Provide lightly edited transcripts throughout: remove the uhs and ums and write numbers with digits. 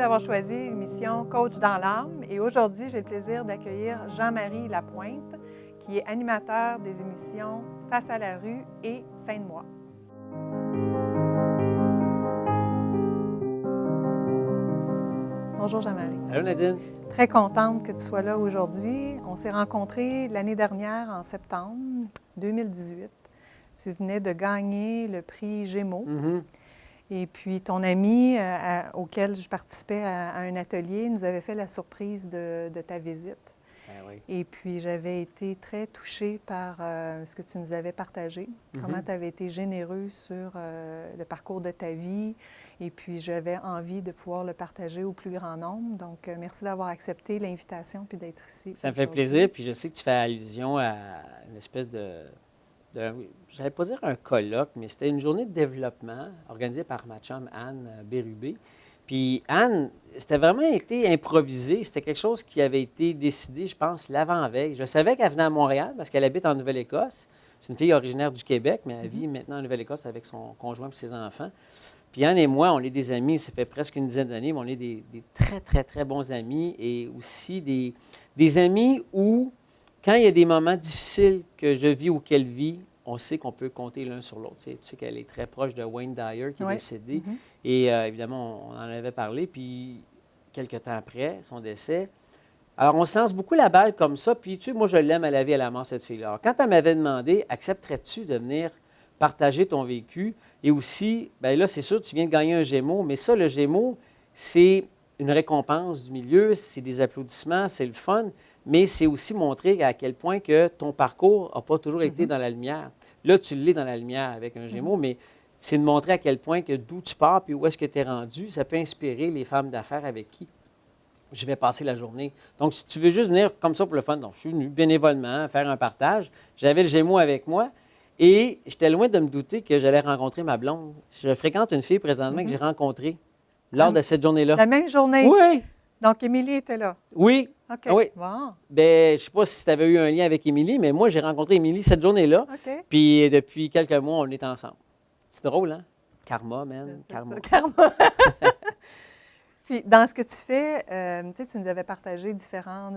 d'avoir choisi l'émission Coach dans l'âme et aujourd'hui, j'ai le plaisir d'accueillir Jean-Marie Lapointe, qui est animateur des émissions Face à la rue et Fin de mois. Bonjour Jean-Marie. Allô Nadine. Très contente que tu sois là aujourd'hui. On s'est rencontrés l'année dernière en septembre 2018. Tu venais de gagner le prix Gémeaux. Et puis, ton ami auquel je participais à un atelier nous avait fait la surprise de ta visite. Oui. Et puis, j'avais été très touchée par ce que tu nous avais partagé, comment tu avais été généreux sur le parcours de ta vie. Et puis, j'avais envie de pouvoir le partager au plus grand nombre. Donc, merci d'avoir accepté l'invitation puis d'être ici. Ça me fait plaisir. Puis, je sais que tu fais allusion à une espèce de je n'allais pas dire un colloque, mais c'était une journée de développement organisée par ma chum Anne Bérubé. Puis Anne, c'était vraiment été improvisé. C'était quelque chose qui avait été décidé, je pense, l'avant-veille. Je savais qu'elle venait à Montréal parce qu'elle habite en Nouvelle-Écosse. C'est une fille originaire du Québec, mais elle vit maintenant en Nouvelle-Écosse avec son conjoint et ses enfants. Puis Anne et moi, on est des amis, ça fait presque une dizaine d'années, mais on est des très, très, très bons amis et aussi des amis où, quand il y a des moments difficiles que je vis ou qu'elle vit, on sait qu'on peut compter l'un sur l'autre. Tu sais qu'elle est très proche de Wayne Dyer, qui est décédé. Et évidemment, on en avait parlé. Puis, quelques temps après son décès, alors on se lance beaucoup la balle comme ça. Puis, tu sais, moi, je l'aime à la vie, à la mort, cette fille-là. Alors, quand elle m'avait demandé, accepterais-tu de venir partager ton vécu? Et aussi, bien là, c'est sûr, tu viens de gagner un Gémeaux. Mais ça, le Gémeaux, c'est une récompense du milieu, c'est des applaudissements, c'est le fun. Mais c'est aussi montrer à quel point que ton parcours n'a pas toujours été dans la lumière. Là, tu l'es dans la lumière avec un Gémeaux, mais c'est de montrer à quel point que d'où tu pars puis où est-ce que tu es rendu, ça peut inspirer les femmes d'affaires avec qui je vais passer la journée. Donc, si tu veux juste venir comme ça pour le fun, donc je suis venu bénévolement faire un partage. J'avais le Gémeaux avec moi et j'étais loin de me douter que j'allais rencontrer ma blonde. Je fréquente une fille présentement que j'ai rencontrée lors de cette journée-là. La même journée? Oui. Donc, Émilie était là? Oui. OK. Oui. Bon. Bien, je ne sais pas si tu avais eu un lien avec Émilie, mais moi, j'ai rencontré Émilie cette journée-là. OK. Puis depuis quelques mois, on est ensemble. C'est drôle, hein? Karma, man. Karma. Karma. Puis, dans ce que tu fais, tu nous avais partagé différents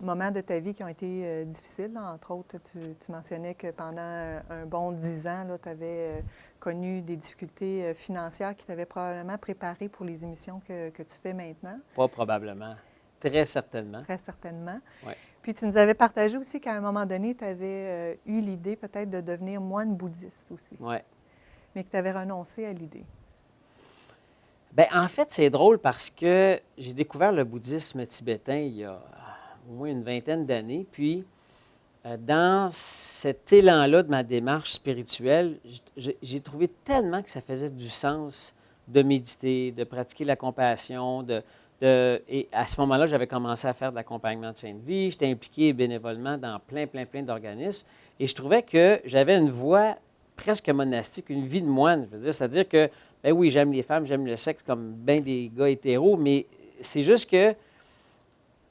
moments de ta vie qui ont été difficiles. Là. Entre autres, tu mentionnais que pendant un bon 10 ans, tu avais connu des difficultés financières qui t'avaient probablement préparé pour les émissions que tu fais maintenant. Pas probablement. Très certainement. Très certainement. Oui. Puis tu nous avais partagé aussi qu'à un moment donné, tu avais eu l'idée peut-être de devenir moine bouddhiste aussi. Oui. Mais que tu avais renoncé à l'idée. Bien, en fait, c'est drôle parce que j'ai découvert le bouddhisme tibétain il y a au moins une vingtaine d'années. Puis, dans cet élan-là de ma démarche spirituelle, j'ai trouvé tellement que ça faisait du sens de méditer, de pratiquer la compassion, et à ce moment-là, j'avais commencé à faire de l'accompagnement de fin de vie. J'étais impliqué bénévolement dans plein d'organismes. Et je trouvais que j'avais une voie presque monastique, une vie de moine. Je veux dire, c'est-à-dire que, ben oui, j'aime les femmes, j'aime le sexe comme bien des gars hétéros, mais c'est juste que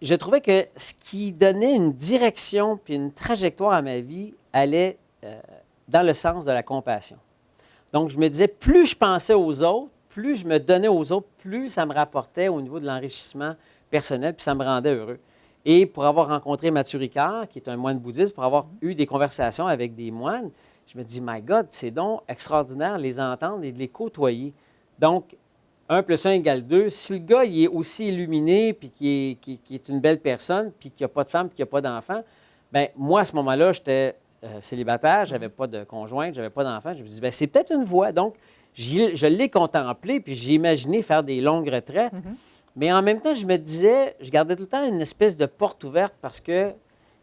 je trouvais que ce qui donnait une direction puis une trajectoire à ma vie allait dans le sens de la compassion. Donc, je me disais, plus je pensais aux autres, plus je me donnais aux autres, plus ça me rapportait au niveau de l'enrichissement personnel, puis ça me rendait heureux. Et pour avoir rencontré Mathieu Ricard, qui est un moine bouddhiste, pour avoir eu des conversations avec des moines, je me dis, my God, c'est donc extraordinaire de les entendre et de les côtoyer. Donc, 1 + 1 = 2. Si le gars il est aussi illuminé, puis qui est une belle personne, puis qu'il n'y a pas de femme, puis qu'il n'y a pas d'enfant, bien, moi, à ce moment-là, j'étais célibataire, je n'avais pas de conjointe, je n'avais pas d'enfant. Je me dis, bien, c'est peut-être une voie. Donc, je l'ai contemplé, puis j'ai imaginé faire des longues retraites. Mais en même temps, je me disais, je gardais tout le temps une espèce de porte ouverte parce que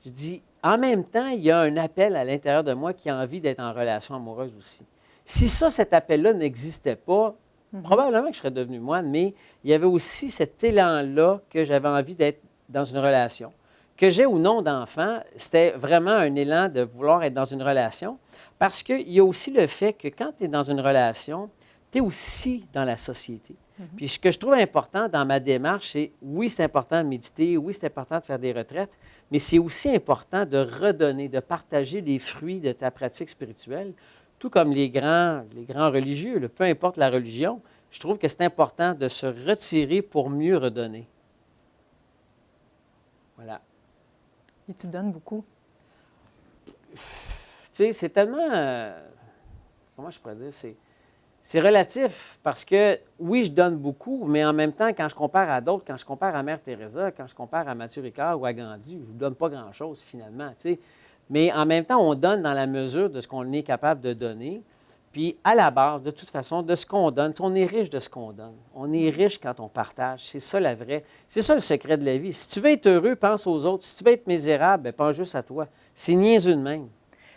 je dis, en même temps, il y a un appel à l'intérieur de moi qui a envie d'être en relation amoureuse aussi. Si ça, cet appel-là n'existait pas, probablement que je serais devenu moine, mais il y avait aussi cet élan-là que j'avais envie d'être dans une relation. Que j'ai ou non d'enfant, c'était vraiment un élan de vouloir être dans une relation parce qu'il y a aussi le fait que quand tu es dans une relation, tu es aussi dans la société. Puis ce que je trouve important dans ma démarche, c'est oui, c'est important de méditer, oui, c'est important de faire des retraites, mais c'est aussi important de redonner, de partager les fruits de ta pratique spirituelle, tout comme les grands religieux, peu importe la religion, je trouve que c'est important de se retirer pour mieux redonner. Voilà. Et tu donnes beaucoup. Tu sais, c'est tellement... comment je pourrais dire? C'est relatif parce que, oui, je donne beaucoup, mais en même temps, quand je compare à d'autres, quand je compare à Mère Teresa, quand je compare à Mathieu Ricard ou à Gandhi, je ne donne pas grand-chose finalement, tu sais. Mais en même temps, on donne dans la mesure de ce qu'on est capable de donner. Puis à la base, de toute façon, de ce qu'on donne, on est riche de ce qu'on donne. On est riche quand on partage. C'est ça la vraie. C'est ça le secret de la vie. Si tu veux être heureux, pense aux autres. Si tu veux être misérable, bien, pense juste à toi. C'est niaiseux de même.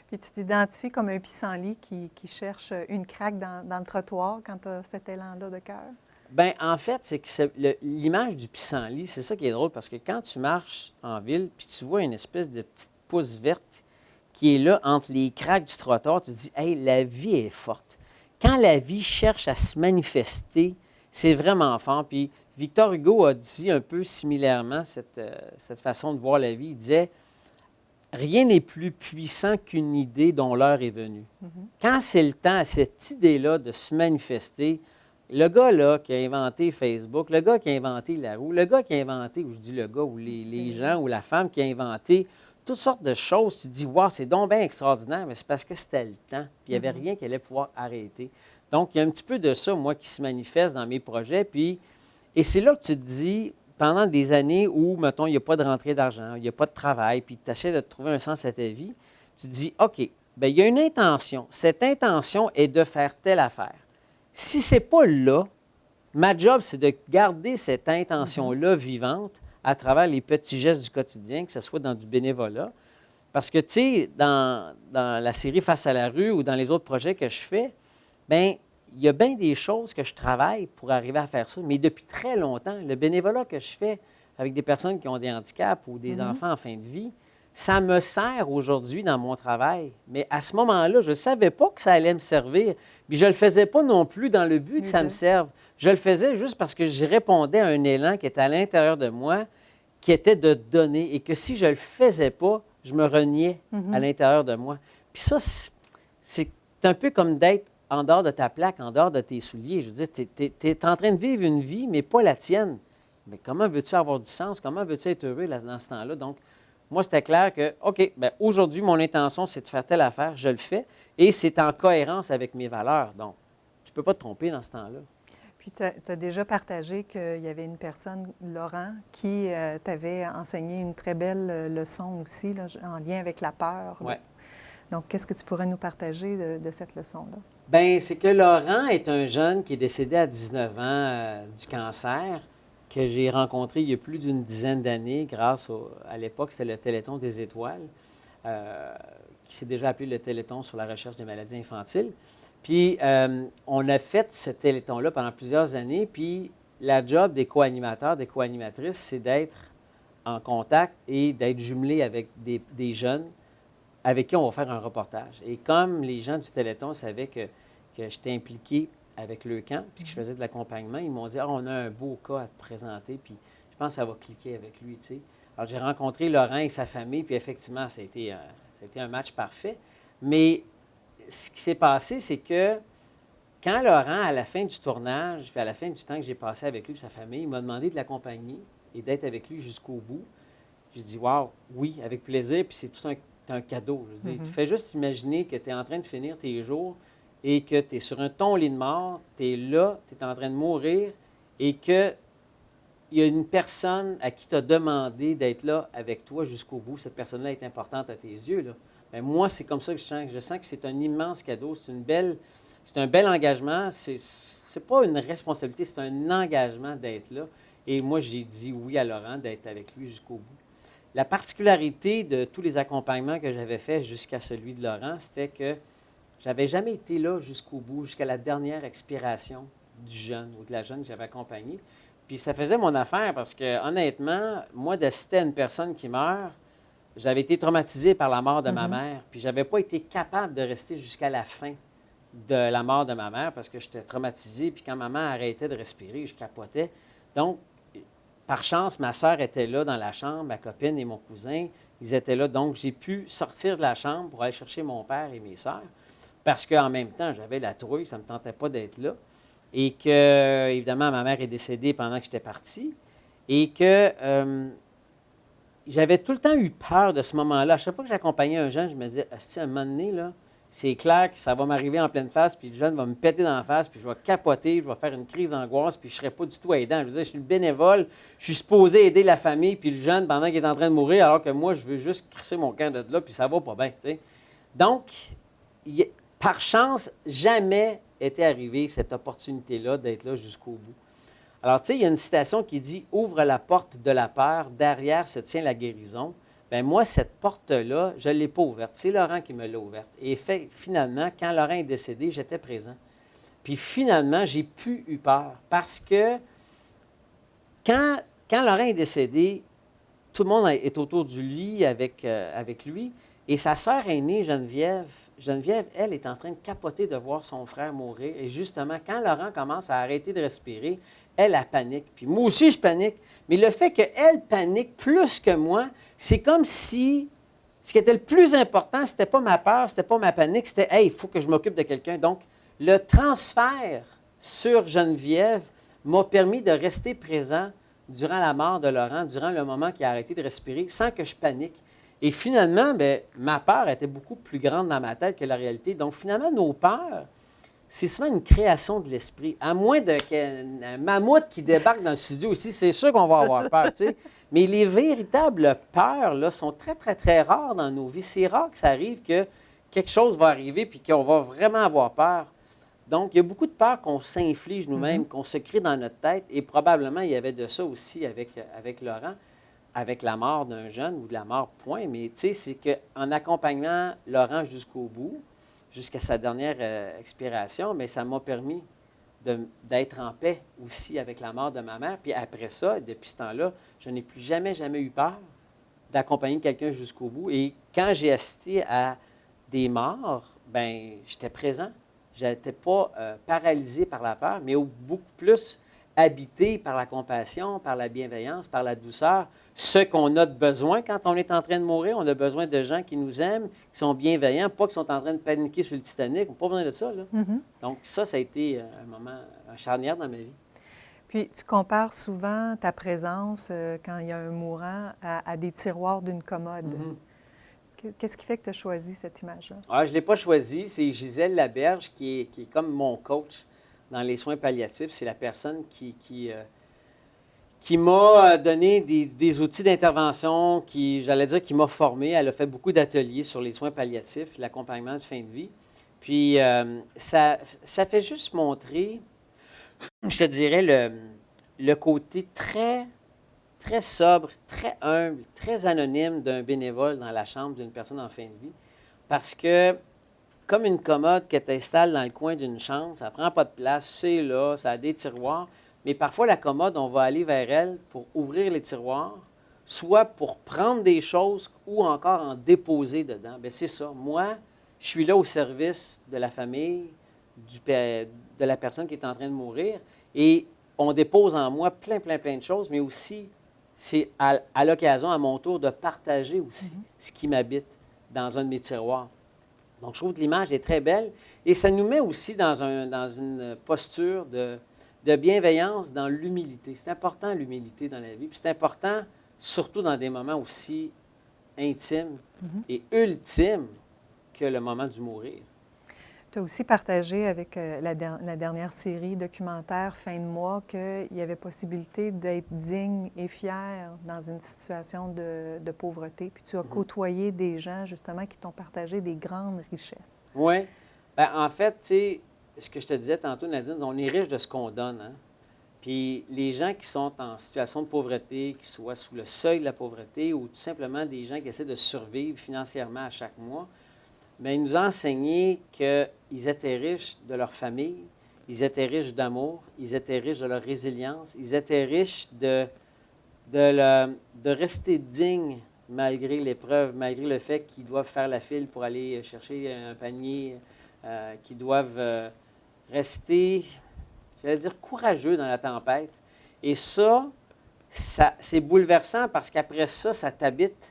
Puis tu t'identifies comme un pissenlit qui cherche une craque dans le trottoir quand tu as cet élan-là de cœur? Bien, en fait, c'est que l'image du pissenlit, c'est ça qui est drôle, parce que quand tu marches en ville, puis tu vois une espèce de petite pousse verte qui est là entre les craques du trottoir, tu te dis, hey, la vie est forte. Quand la vie cherche à se manifester, c'est vraiment fort. Puis Victor Hugo a dit un peu similairement cette façon de voir la vie. Il disait, rien n'est plus puissant qu'une idée dont l'heure est venue. Quand c'est le temps à cette idée-là de se manifester, le gars là qui a inventé Facebook, le gars qui a inventé la roue, le gars qui a inventé, ou je dis le gars, ou les gens, ou la femme qui a inventé toutes sortes de choses, tu te dis, wow, c'est donc bien extraordinaire, mais c'est parce que c'était le temps, puis il n'y avait rien qui allait pouvoir arrêter. Donc, il y a un petit peu de ça, moi, qui se manifeste dans mes projets, puis, et c'est là que tu te dis, pendant des années où, mettons, il n'y a pas de rentrée d'argent, il n'y a pas de travail, puis tu essaies de te trouver un sens à ta vie, tu te dis, OK, bien, il y a une intention. Cette intention est de faire telle affaire. Si ce n'est pas là, ma job, c'est de garder cette intention-là vivante à travers les petits gestes du quotidien, que ce soit dans du bénévolat. Parce que, tu sais, dans la série Face à la rue ou dans les autres projets que je fais, bien, il y a bien des choses que je travaille pour arriver à faire ça. Mais depuis très longtemps, le bénévolat que je fais avec des personnes qui ont des handicaps ou des enfants en fin de vie, ça me sert aujourd'hui dans mon travail. Mais à ce moment-là, je ne savais pas que ça allait me servir. Puis je ne le faisais pas non plus dans le but que ça me serve. Je le faisais juste parce que je répondais à un élan qui était à l'intérieur de moi, qui était de donner. Et que si je ne le faisais pas, je me reniais à l'intérieur de moi. Puis ça, c'est un peu comme d'être en dehors de ta plaque, en dehors de tes souliers. Je veux dire, tu es en train de vivre une vie, mais pas la tienne. Mais comment veux-tu avoir du sens? Comment veux-tu être heureux là, dans ce temps-là? Donc, moi, c'était clair que, OK, bien, aujourd'hui, mon intention, c'est de faire telle affaire, je le fais, et c'est en cohérence avec mes valeurs. Donc, tu ne peux pas te tromper dans ce temps-là. Puis, tu as déjà partagé qu'il y avait une personne, Laurent, qui t'avait enseigné une très belle leçon aussi, là, en lien avec la peur. Oui. Donc, qu'est-ce que tu pourrais nous partager de cette leçon-là? Bien, c'est que Laurent est un jeune qui est décédé à 19 ans du cancer, que j'ai rencontré il y a plus d'une dizaine d'années grâce à l'époque, c'était le Téléthon des étoiles, qui s'est déjà appelé le Téléthon sur la recherche des maladies infantiles. Puis, on a fait ce Téléthon-là pendant plusieurs années, puis la job des co-animateurs, des co-animatrices, c'est d'être en contact et d'être jumelé avec des jeunes avec qui on va faire un reportage. Et comme les gens du Téléthon savaient que j'étais impliqué avec le camp, puis que je faisais de l'accompagnement, ils m'ont dit « Ah, on a un beau cas à te présenter, puis je pense que ça va cliquer avec lui. » tu sais. Alors, j'ai rencontré Laurent et sa famille, puis effectivement, ça a été un match parfait. Mais ce qui s'est passé, c'est que quand Laurent, à la fin du tournage, puis à la fin du temps que j'ai passé avec lui et sa famille, il m'a demandé de l'accompagner et d'être avec lui jusqu'au bout, j'ai dit « Wow, oui, avec plaisir, puis c'est tout un cadeau. » Je dis, tu fais juste imaginer que tu es en train de finir tes jours et que tu es sur ton lit de mort, tu es là, tu es en train de mourir et qu'il y a une personne à qui tu as demandé d'être là avec toi jusqu'au bout. Cette personne-là est importante à tes yeux. Là. Bien, moi, c'est comme ça que je sens. Je sens que c'est un immense cadeau, c'est un bel engagement. C'est pas une responsabilité, c'est un engagement d'être là. Et moi, j'ai dit oui à Laurent d'être avec lui jusqu'au bout. La particularité de tous les accompagnements que j'avais faits jusqu'à celui de Laurent, c'était que je n'avais jamais été là jusqu'au bout, jusqu'à la dernière expiration du jeune ou de la jeune que j'avais accompagnée. Puis ça faisait mon affaire parce que, honnêtement, moi, d'assister à une personne qui meurt, j'avais été traumatisé par la mort de ma mère. Puis je n'avais pas été capable de rester jusqu'à la fin de la mort de ma mère parce que j'étais traumatisé. Puis quand maman arrêtait de respirer, je capotais. Donc, par chance, ma sœur était là dans la chambre, ma copine et mon cousin, ils étaient là. Donc, j'ai pu sortir de la chambre pour aller chercher mon père et mes sœurs parce qu'en même temps, j'avais la trouille, ça ne me tentait pas d'être là. et que, évidemment, ma mère est décédée pendant que j'étais parti et que j'avais tout le temps eu peur de ce moment-là. À chaque fois que j'accompagnais un jeune, je me disais, à un moment donné, là, c'est clair que ça va m'arriver en pleine face, puis le jeune va me péter dans la face, puis je vais capoter, je vais faire une crise d'angoisse, puis je ne serai pas du tout aidant. Je veux dire, je suis le bénévole, je suis supposé aider la famille, puis le jeune pendant qu'il est en train de mourir, alors que moi, je veux juste crisser mon camp de là, puis ça va pas bien, tu sais. Donc, par chance, jamais était arrivée cette opportunité-là d'être là jusqu'au bout. Alors, tu sais, il y a une citation qui dit « Ouvre la porte de la peur, derrière se tient la guérison ». Bien, moi, cette porte-là, je ne l'ai pas ouverte. C'est Laurent qui me l'a ouverte. Et finalement, quand Laurent est décédé, j'étais présent. Puis finalement, j'ai plus eu peur parce que quand Laurent est décédé, tout le monde est autour du lit avec lui. Et sa sœur aînée, Geneviève, elle, est en train de capoter de voir son frère mourir. Et justement, quand Laurent commence à arrêter de respirer, elle panique. Puis moi aussi, je panique. Mais le fait qu'elle panique plus que moi, c'est comme si ce qui était le plus important, ce n'était pas ma peur, ce n'était pas ma panique, c'était « Hey, il faut que je m'occupe de quelqu'un ». Donc, le transfert sur Geneviève m'a permis de rester présent durant la mort de Laurent, durant le moment qu'il a arrêté de respirer, sans que je panique. Et finalement, bien, ma peur était beaucoup plus grande dans ma tête que la réalité. Donc, finalement, nos peurs, c'est souvent une création de l'esprit. À moins qu'un mammouth qui débarque dans le studio aussi, c'est sûr qu'on va avoir peur, tu sais. Mais les véritables peurs, là, sont très, très, très rares dans nos vies. C'est rare que ça arrive que quelque chose va arriver puis qu'on va vraiment avoir peur. Donc, il y a beaucoup de peurs qu'on s'inflige nous-mêmes, qu'on se crée dans notre tête. Et probablement, il y avait de ça aussi avec Laurent, avec la mort d'un jeune ou de la mort, point. Mais tu sais, c'est qu'en accompagnant Laurent jusqu'au bout, jusqu'à sa dernière expiration, mais ça m'a permis d'être en paix aussi avec la mort de ma mère. Puis après ça, depuis ce temps-là, je n'ai plus jamais eu peur d'accompagner quelqu'un jusqu'au bout. Et quand j'ai assisté à des morts, bien, j'étais présent. Je n'étais pas paralysé par la peur, mais beaucoup plus habité par la compassion, par la bienveillance, par la douceur. Ce qu'on a de besoin quand on est en train de mourir, on a besoin de gens qui nous aiment, qui sont bienveillants, pas qui sont en train de paniquer sur le Titanic. On n'a pas besoin de ça, là. Donc ça a été un moment, un charnière dans ma vie. Puis, tu compares souvent ta présence quand il y a un mourant à des tiroirs d'une commode. Qu'est-ce qui fait que tu as choisi cette image-là? Ah, je ne l'ai pas choisi. C'est Gisèle Laberge qui est comme mon coach dans les soins palliatifs. C'est la personne qui m'a donné des outils d'intervention, j'allais dire, qui m'a formé. Elle a fait beaucoup d'ateliers sur les soins palliatifs, l'accompagnement de fin de vie. Puis, ça fait juste montrer, je te dirais, le côté très, très sobre, très humble, très anonyme d'un bénévole dans la chambre d'une personne en fin de vie. Parce que, comme une commode que tu installes dans le coin d'une chambre, ça ne prend pas de place, c'est là, ça a des tiroirs. Mais parfois, la commode, on va aller vers elle pour ouvrir les tiroirs, soit pour prendre des choses ou encore en déposer dedans. Bien, c'est ça. Moi, je suis là au service de la famille, de la personne qui est en train de mourir, et on dépose en moi plein de choses, mais aussi, c'est à l'occasion, à mon tour, de partager aussi ce qui m'habite dans un de mes tiroirs. Donc, je trouve que l'image est très belle, et ça nous met aussi dans une posture de bienveillance, dans l'humilité. C'est important, l'humilité dans la vie. Puis c'est important, surtout dans des moments aussi intimes et ultimes que le moment du mourir. Tu as aussi partagé avec la dernière série documentaire Fin de mois qu'il y avait possibilité d'être digne et fier dans une situation de pauvreté. Puis tu as côtoyé des gens, justement, qui t'ont partagé des grandes richesses. Oui. Bien, en fait, tu sais, ce que je te disais tantôt, Nadine, on est riche de ce qu'on donne. Hein? Puis les gens qui sont en situation de pauvreté, qui soient sous le seuil de la pauvreté ou tout simplement des gens qui essaient de survivre financièrement à chaque mois, bien, ils nous ont enseigné qu'ils étaient riches de leur famille, ils étaient riches d'amour, ils étaient riches de leur résilience, ils étaient riches de rester dignes malgré l'épreuve, malgré le fait qu'ils doivent faire la file pour aller chercher un panier, qu'ils doivent rester, j'allais dire, courageux dans la tempête. Et ça c'est bouleversant parce qu'après ça, ça t'habite.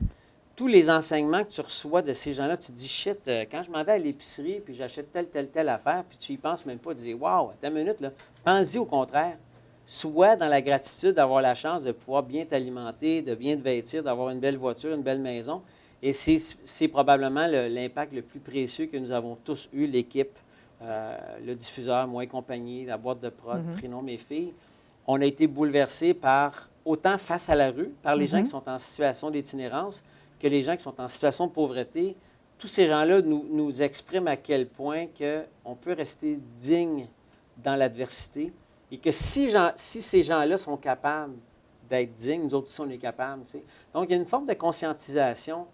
Tous les enseignements que tu reçois de ces gens-là, tu te dis, shit, quand je m'en vais à l'épicerie, puis j'achète telle affaire, puis tu y penses même pas, tu dis, wow, attends une minute, là, pense-y au contraire. Sois dans la gratitude d'avoir la chance de pouvoir bien t'alimenter, de bien te vêtir, d'avoir une belle voiture, une belle maison. Et c'est probablement l'impact le plus précieux que nous avons tous eu, l'équipe, le diffuseur, moi et compagnie, la boîte de prod, Trinon, mes filles. On a été bouleversés par, autant face à la rue, par les gens qui sont en situation d'itinérance, que les gens qui sont en situation de pauvreté. Tous ces gens-là nous expriment à quel point on peut rester digne dans l'adversité et que si ces gens-là sont capables d'être dignes, nous autres aussi, on est capables. Tu sais. Donc, il y a une forme de conscientisation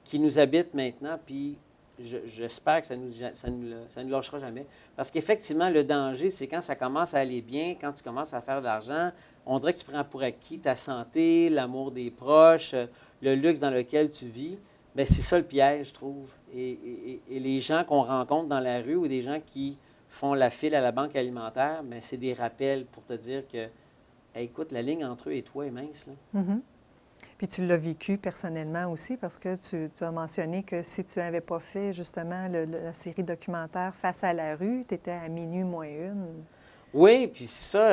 qui nous habite maintenant, puis j'espère que ça ne nous lâchera jamais. Parce qu'effectivement, le danger, c'est quand ça commence à aller bien, quand tu commences à faire de l'argent, on dirait que tu prends pour acquis ta santé, l'amour des proches, le luxe dans lequel tu vis. Bien, c'est ça le piège, je trouve. Et les gens qu'on rencontre dans la rue ou des gens qui font la file à la banque alimentaire, bien, c'est des rappels pour te dire que, hey, écoute, la ligne entre eux et toi est mince. Là. Puis tu l'as vécu personnellement aussi parce que tu as mentionné que si tu n'avais pas fait justement la série documentaire Face à la rue, tu étais à minuit moins une. Oui, puis c'est ça.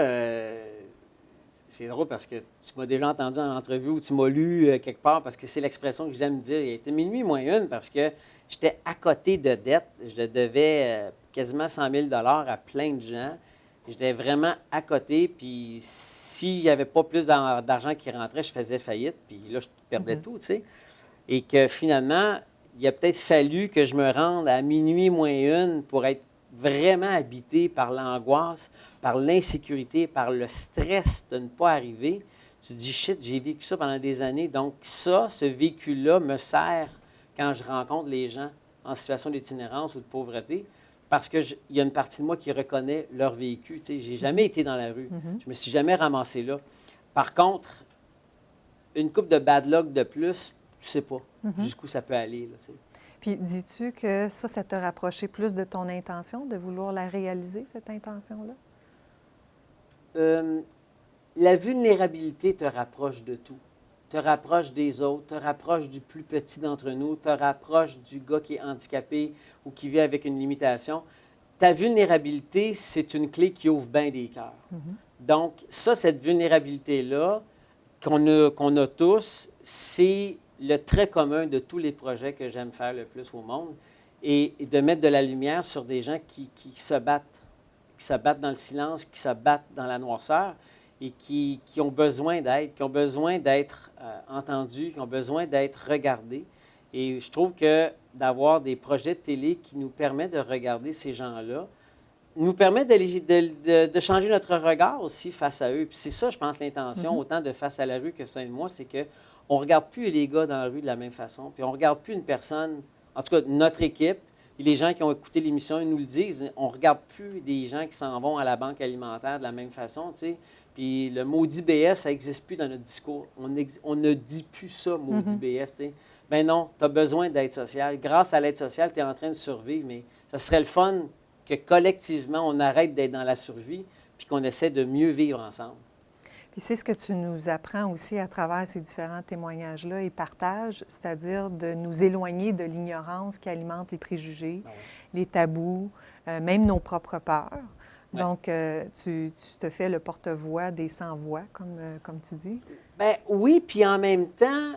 C'est drôle parce que tu m'as déjà entendu en entrevue ou tu m'as lu quelque part parce que c'est l'expression que j'aime dire. Il était minuit moins une parce que j'étais à côté de dettes. Je devais quasiment 100 000 à plein de gens. J'étais vraiment à côté. Puis s'il n'y avait pas plus d'argent qui rentrait, je faisais faillite. Puis là, je perdais tout, tu sais. Et que finalement, il a peut-être fallu que je me rende à minuit moins une pour être vraiment habité par l'angoisse, par l'insécurité, par le stress de ne pas arriver. Tu te dis, shit, j'ai vécu ça pendant des années. Donc ça, ce vécu-là me sert quand je rencontre les gens en situation d'itinérance ou de pauvreté, parce qu'il y a une partie de moi qui reconnaît leur vécu. Tu sais, j'ai jamais été dans la rue. Je me suis jamais ramassé là. Par contre, une coupe de bad luck de plus, je sais pas jusqu'où ça peut aller. Là, tu sais. Puis dis-tu que ça t'a rapproché plus de ton intention, de vouloir la réaliser, cette intention-là? La vulnérabilité te rapproche de tout. Te rapproche des autres, te rapproche du plus petit d'entre nous, te rapproche du gars qui est handicapé ou qui vit avec une limitation. Ta vulnérabilité, c'est une clé qui ouvre bien des cœurs. Donc, ça, cette vulnérabilité-là qu'on a tous, c'est le trait commun de tous les projets que j'aime faire le plus au monde et de mettre de la lumière sur des gens qui se battent dans le silence, qui se battent dans la noirceur et qui ont besoin d'aide, qui ont besoin d'être entendus, qui ont besoin d'être regardés. Et je trouve que d'avoir des projets de télé qui nous permettent de regarder ces gens-là, nous permet de changer notre regard aussi face à eux. Puis c'est ça, je pense, l'intention, autant de Face à la rue que fin de moi, c'est qu'on ne regarde plus les gars dans la rue de la même façon. Puis on ne regarde plus une personne, en tout cas notre équipe, et les gens qui ont écouté l'émission, ils nous le disent, on ne regarde plus des gens qui s'en vont à la banque alimentaire de la même façon, tu sais. Puis le maudit BS, ça n'existe plus dans notre discours. On ne dit plus ça, maudit BS, tu sais. Ben non, tu as besoin d'aide sociale. Grâce à l'aide sociale, tu es en train de survivre, mais ça serait le fun que collectivement, on arrête d'être dans la survie puis qu'on essaie de mieux vivre ensemble. Puis c'est ce que tu nous apprends aussi à travers ces différents témoignages-là et partages, c'est-à-dire de nous éloigner de l'ignorance qui alimente les préjugés, les tabous, même nos propres peurs. Ouais. Donc, tu te fais le porte-voix des sans-voix, comme tu dis. Bien, oui, puis en même temps,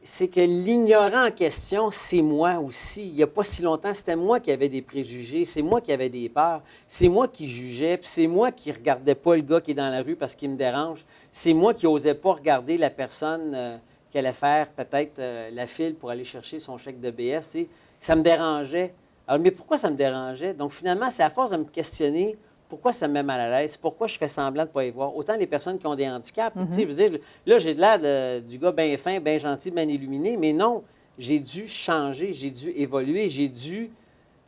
c'est que l'ignorant en question, c'est moi aussi. Il n'y a pas si longtemps, c'était moi qui avais des préjugés, c'est moi qui avais des peurs, c'est moi qui jugeais, puis c'est moi qui ne regardais pas le gars qui est dans la rue parce qu'il me dérange, c'est moi qui n'osais pas regarder la personne qui allait faire peut-être la file pour aller chercher son chèque de BS. Tu sais. Ça me dérangeait. Alors, mais pourquoi ça me dérangeait? Donc, finalement, c'est à force de me questionner pourquoi ça me met mal à l'aise, pourquoi je fais semblant de ne pas y voir. Autant les personnes qui ont des handicaps. Tu sais, je veux dire, là, j'ai de l'air du gars bien fin, bien gentil, bien illuminé, mais non, j'ai dû changer, j'ai dû évoluer, j'ai dû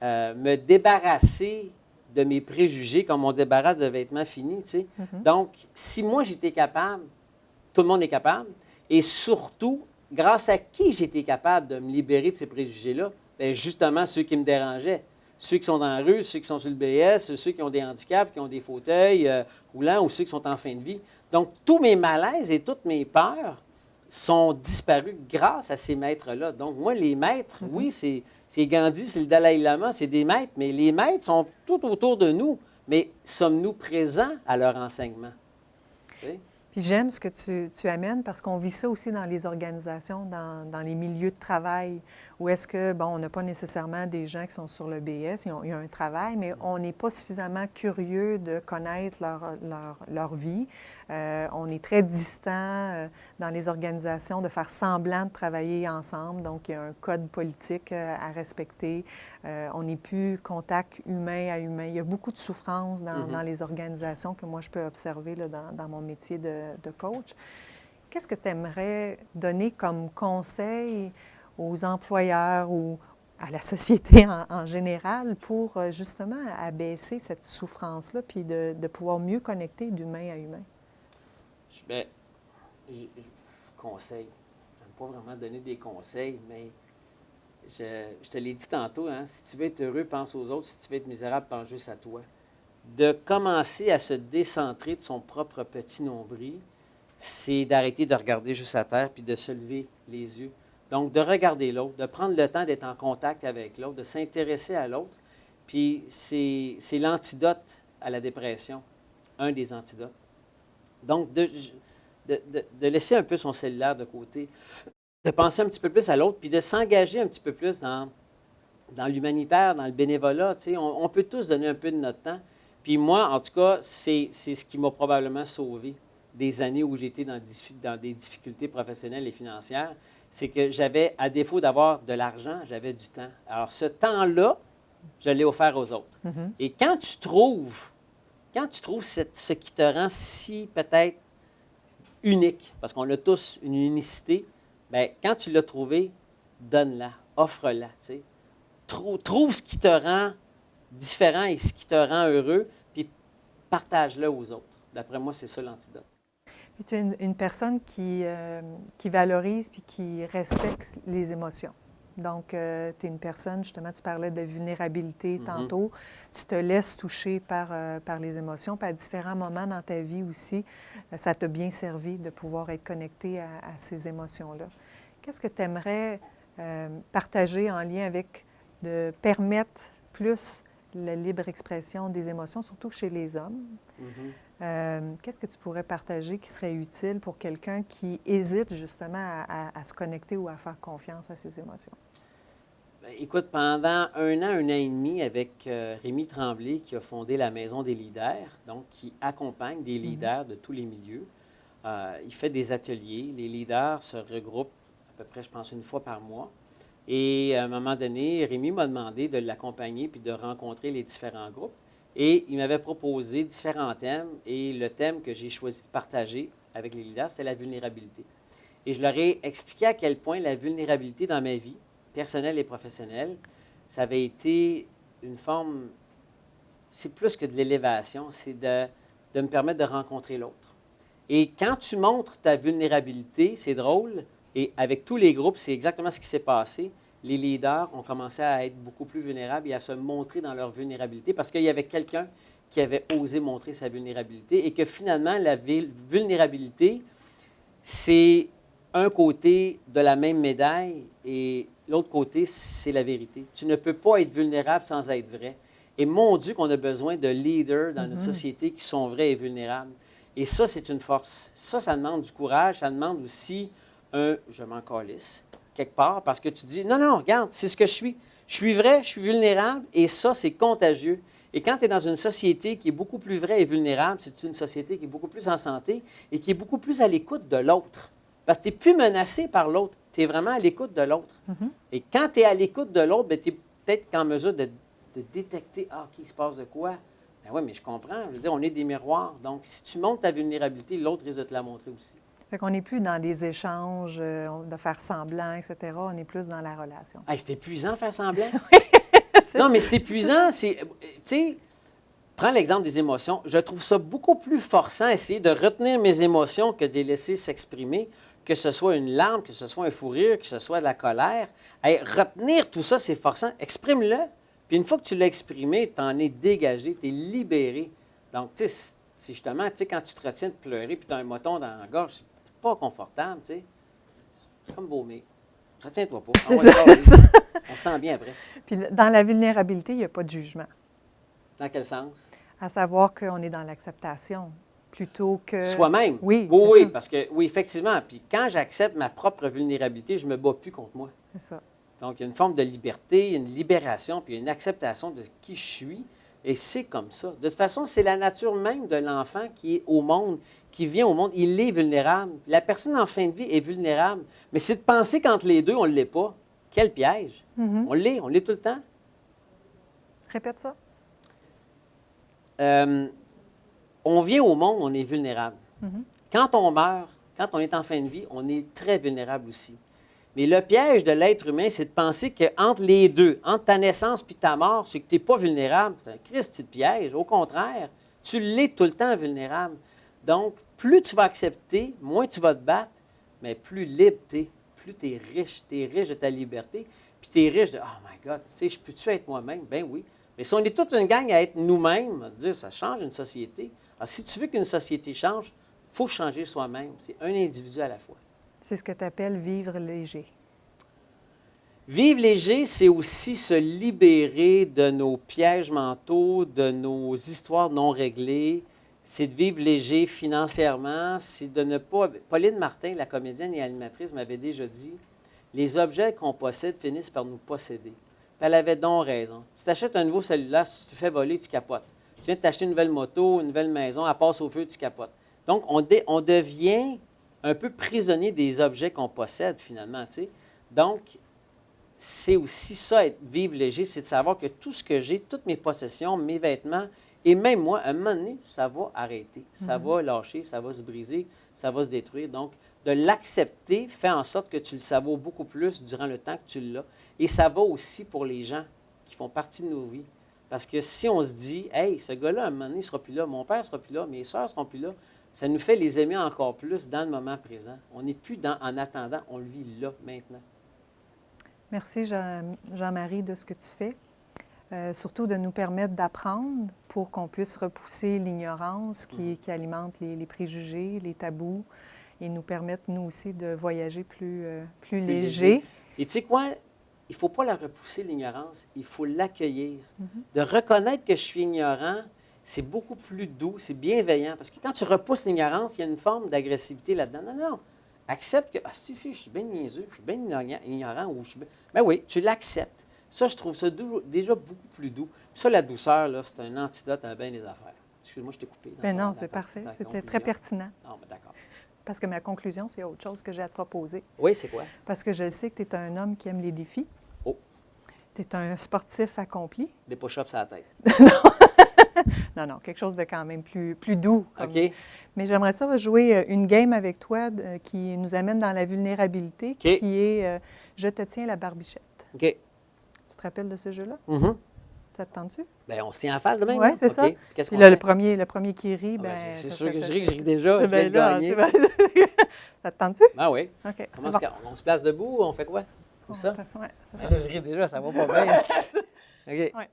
me débarrasser de mes préjugés comme on débarrasse de vêtements finis, tu sais. Donc, si moi, j'étais capable, tout le monde est capable, et surtout, grâce à qui j'étais capable de me libérer de ces préjugés-là? Bien, justement, ceux qui me dérangeaient. Ceux qui sont dans la rue, ceux qui sont sur le BS, ceux qui ont des handicaps, qui ont des fauteuils roulants ou ceux qui sont en fin de vie. Donc, tous mes malaises et toutes mes peurs sont disparus grâce à ces maîtres-là. Donc, moi, les maîtres, oui, c'est Gandhi, c'est le Dalai Lama, c'est des maîtres, mais les maîtres sont tout autour de nous mais sommes-nous présents à leur enseignement? Tu sais? Puis j'aime ce que tu amènes parce qu'on vit ça aussi dans les organisations, dans les milieux de travail, où est-ce que, bon, on n'a pas nécessairement des gens qui sont sur le BS, il y a un travail, mais on n'est pas suffisamment curieux de connaître leur vie. On est très distant dans les organisations de faire semblant de travailler ensemble, donc il y a un code politique à respecter. On n'est plus contact humain à humain. Il y a beaucoup de souffrance dans les organisations que moi je peux observer là, dans mon métier de coach. Qu'est-ce que tu aimerais donner comme conseil aux employeurs ou à la société en général pour justement abaisser cette souffrance-là puis de pouvoir mieux connecter d'humain à humain? Bien, conseil. Je n'aime pas vraiment donner des conseils, mais je te l'ai dit tantôt, hein, si tu veux être heureux, pense aux autres. Si tu veux être misérable, pense juste à toi. De commencer à se décentrer de son propre petit nombril, c'est d'arrêter de regarder juste à terre puis de se lever les yeux. Donc, de regarder l'autre, de prendre le temps d'être en contact avec l'autre, de s'intéresser à l'autre. Puis, c'est l'antidote à la dépression, un des antidotes. Donc, de laisser un peu son cellulaire de côté, de penser un petit peu plus à l'autre, puis de s'engager un petit peu plus dans l'humanitaire, dans le bénévolat. Tu sais, on peut tous donner un peu de notre temps. Puis moi, en tout cas, c'est ce qui m'a probablement sauvé des années où j'étais dans des difficultés professionnelles et financières. C'est que j'avais, à défaut d'avoir de l'argent, j'avais du temps. Alors, ce temps-là, je l'ai offert aux autres. Mm-hmm. Et quand tu trouves ce qui te rend si peut-être unique, parce qu'on a tous une unicité, bien, quand tu l'as trouvé, donne-la, offre-la. Tu sais. Trouve ce qui te rend différent et ce qui te rend heureux, puis partage-le aux autres. D'après moi, c'est ça l'antidote. Puis tu es une personne qui valorise puis qui respecte les émotions. Donc, tu es une personne, justement, tu parlais de vulnérabilité tantôt. Tu te laisses toucher par les émotions. Puis à différents moments dans ta vie aussi, ça t'a bien servi de pouvoir être connecté à ces émotions-là. Qu'est-ce que tu aimerais partager en lien avec de permettre plus la libre expression des émotions, surtout chez les hommes? Qu'est-ce que tu pourrais partager qui serait utile pour quelqu'un qui hésite justement à se connecter ou à faire confiance à ses émotions? Bien, écoute, pendant un an et demi, avec Rémi Tremblay, qui a fondé la Maison des leaders, donc qui accompagne des leaders de tous les milieux, il fait des ateliers. Les leaders se regroupent à peu près, je pense, une fois par mois. Et à un moment donné, Rémi m'a demandé de l'accompagner puis de rencontrer les différents groupes. Et il m'avait proposé différents thèmes. Et le thème que j'ai choisi de partager avec les leaders, c'était la vulnérabilité. Et je leur ai expliqué à quel point la vulnérabilité dans ma vie, personnelle et professionnelle, ça avait été une forme, c'est plus que de l'élévation, c'est de me permettre de rencontrer l'autre. Et quand tu montres ta vulnérabilité, c'est drôle, et avec tous les groupes, c'est exactement ce qui s'est passé. Les leaders ont commencé à être beaucoup plus vulnérables et à se montrer dans leur vulnérabilité parce qu'il y avait quelqu'un qui avait osé montrer sa vulnérabilité et que finalement, la vulnérabilité, c'est un côté de la même médaille et l'autre côté, c'est la vérité. Tu ne peux pas être vulnérable sans être vrai. Et mon Dieu qu'on a besoin de leaders dans notre société qui sont vrais et vulnérables. Et ça, c'est une force. Ça demande du courage, ça demande aussi je m'en calisse, quelque part, parce que tu dis, non, regarde, c'est ce que je suis. Je suis vrai, je suis vulnérable, et ça, c'est contagieux. Et quand tu es dans une société qui est beaucoup plus vraie et vulnérable, c'est une société qui est beaucoup plus en santé et qui est beaucoup plus à l'écoute de l'autre. Parce que tu n'es plus menacé par l'autre, tu es vraiment à l'écoute de l'autre. Et quand tu es à l'écoute de l'autre, tu es peut-être en mesure de détecter, OK, il se passe de quoi? Ben oui, mais je comprends. Je veux dire, on est des miroirs. Donc, si tu montres ta vulnérabilité, l'autre risque de te la montrer aussi. Fait qu'on n'est plus dans des échanges, de faire semblant, etc. On est plus dans la relation. Hey, c'est épuisant faire semblant. Non, mais c'est épuisant. Tu sais, prends l'exemple des émotions. Je trouve ça beaucoup plus forçant, essayer de retenir mes émotions que de les laisser s'exprimer, que ce soit une larme, que ce soit un fou rire, que ce soit de la colère. Hey, retenir tout ça, c'est forçant. Exprime-le. Puis une fois que tu l'as exprimé, tu en es dégagé, tu es libéré. Donc, tu sais, c'est justement, tu sais, quand tu te retiens de pleurer puis tu as un moton dans la gorge, c'est pas confortable, tu sais. C'est comme vomir. Retiens-toi pas. C'est ça. On se sent bien après. Puis dans la vulnérabilité, il n'y a pas de jugement. Dans quel sens? À savoir qu'on est dans l'acceptation plutôt que... Soi-même. Oui, Oui, c'est oui, ça. parce que, oui, effectivement. Puis quand j'accepte ma propre vulnérabilité, je ne me bats plus contre moi. C'est ça. Donc, il y a une forme de liberté, une libération, puis une acceptation de qui je suis. Et c'est comme ça. De toute façon, c'est la nature même de l'enfant qui est au monde, qui vient au monde. Il est vulnérable. La personne en fin de vie est vulnérable. Mais c'est de penser qu'entre les deux, on ne l'est pas. Quel piège. Mhm. On l'est tout le temps. Répète ça. On vient au monde, on est vulnérable. Mhm. Quand on meurt, quand on est en fin de vie, on est très vulnérable aussi. Mais le piège de l'être humain, c'est de penser qu'entre les deux, entre ta naissance puis ta mort, c'est que tu n'es pas vulnérable. C'est un Christ de piège. Au contraire, tu l'es tout le temps vulnérable. Donc, plus tu vas accepter, moins tu vas te battre, mais plus libre tu es, plus tu es riche. Tu es riche de ta liberté, puis tu es riche de « Oh my God, tu sais, je peux-tu être moi-même? » Ben oui. Mais si on est toute une gang à être nous-mêmes, à dire ça change une société. Alors, si tu veux qu'une société change, il faut changer soi-même. C'est un individu à la fois. C'est ce que tu appelles vivre léger. Vivre léger, c'est aussi se libérer de nos pièges mentaux, de nos histoires non réglées. C'est de vivre léger financièrement, c'est de ne pas... Pauline Martin, la comédienne et animatrice, m'avait déjà dit, les objets qu'on possède finissent par nous posséder. Puis elle avait donc raison. Si tu achètes un nouveau cellulaire, si tu te fais voler, tu capotes. Tu viens de t'acheter une nouvelle moto, une nouvelle maison, elle passe au feu, tu capotes. Donc, on devient un peu prisonnier des objets qu'on possède, finalement, tu sais. Donc, c'est aussi ça, vivre léger, c'est de savoir que tout ce que j'ai, toutes mes possessions, mes vêtements, et même moi, à un moment donné, ça va arrêter, ça va lâcher, ça va se briser, ça va se détruire. Donc, de l'accepter fait en sorte que tu le savoures beaucoup plus durant le temps que tu l'as. Et ça va aussi pour les gens qui font partie de nos vies. Parce que si on se dit, « Hey, ce gars-là, à un moment donné, il ne sera plus là, mon père ne sera plus là, mes soeurs ne seront plus là », ça nous fait les aimer encore plus dans le moment présent. On n'est plus en attendant, on le vit là, maintenant. Merci Jean-Marie de ce que tu fais, surtout de nous permettre d'apprendre pour qu'on puisse repousser l'ignorance qui alimente les préjugés, les tabous, et nous permettre, nous aussi, de voyager plus léger. Et tu sais quoi? Il ne faut pas la repousser, l'ignorance, il faut l'accueillir. De reconnaître que je suis ignorant, c'est beaucoup plus doux, c'est bienveillant. Parce que quand tu repousses l'ignorance, il y a une forme d'agressivité là-dedans. Non, non. Accepte que, ah, si, je suis bien niaiseux, je suis bien ignorant, ou je suis bien... Ben oui, tu l'acceptes. Ça, je trouve ça déjà beaucoup plus doux. Puis ça, la douceur, là, c'est un antidote à bien des affaires. Excuse-moi, je t'ai coupé. Ben non, c'est parfait. C'était très pertinent. Non, mais d'accord. Parce que ma conclusion, c'est autre chose que j'ai à te proposer. Oui, c'est quoi? Parce que je sais que tu es un homme qui aime les défis. Oh. Tu es un sportif accompli. Des push-ups à la tête. Non, quelque chose de quand même plus doux. OK. Mais j'aimerais ça jouer une game avec toi qui nous amène dans la vulnérabilité, qui est Je te tiens la barbichette. OK. Tu te rappelles de ce jeu-là? Ça te tente-tu? Bien, on se tient en face de même. Oui, c'est ça. Qu'est-ce Puis qu'on là, fait? le premier qui rit, Ah, bien... c'est sûr que je ris déjà. Je viens de gagner. Ça te tente-tu? Ah oui. OK. Comment on se place debout ou on fait quoi? Comme ça? Oui, c'est Là, je ris déjà, ça va pas bien. OK. Ouais.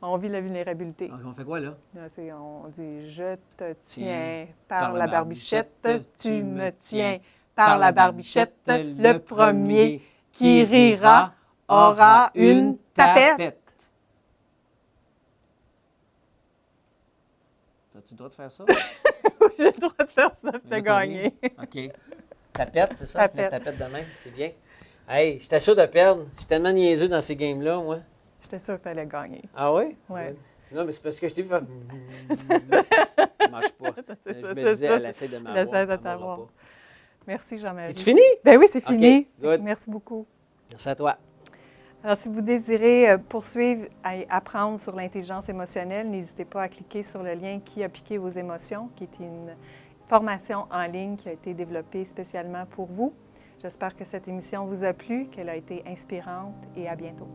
On vit la vulnérabilité. Donc, on fait quoi, là? On dit « Je te Tiens tiens par la barbichette, tu me tiens par la barbichette, le premier qui rira aura une tapette. » As-tu le droit de faire ça? Oui, j'ai le droit de faire ça, puis t'as gagné. OK. Tapette, c'est ça? C'est une tapette de main, c'est bien. Hey, j'étais sûr de perdre. Je suis tellement niaiseux dans ces games-là, moi. J'étais sûre que tu allais gagner. Ah oui? Oui. Non, mais c'est parce que je t'ai vu faire... Ça ne marche pas. Je me disais, elle essaie de m'avoir. Elle essaie de t'avoir. Merci, Jean-Marie. C'est fini? Ben oui, c'est fini. Good. Merci beaucoup. Merci à toi. Alors, si vous désirez poursuivre et apprendre sur l'intelligence émotionnelle, n'hésitez pas à cliquer sur le lien qui a piqué vos émotions, qui est une formation en ligne qui a été développée spécialement pour vous. J'espère que cette émission vous a plu, qu'elle a été inspirante et à bientôt.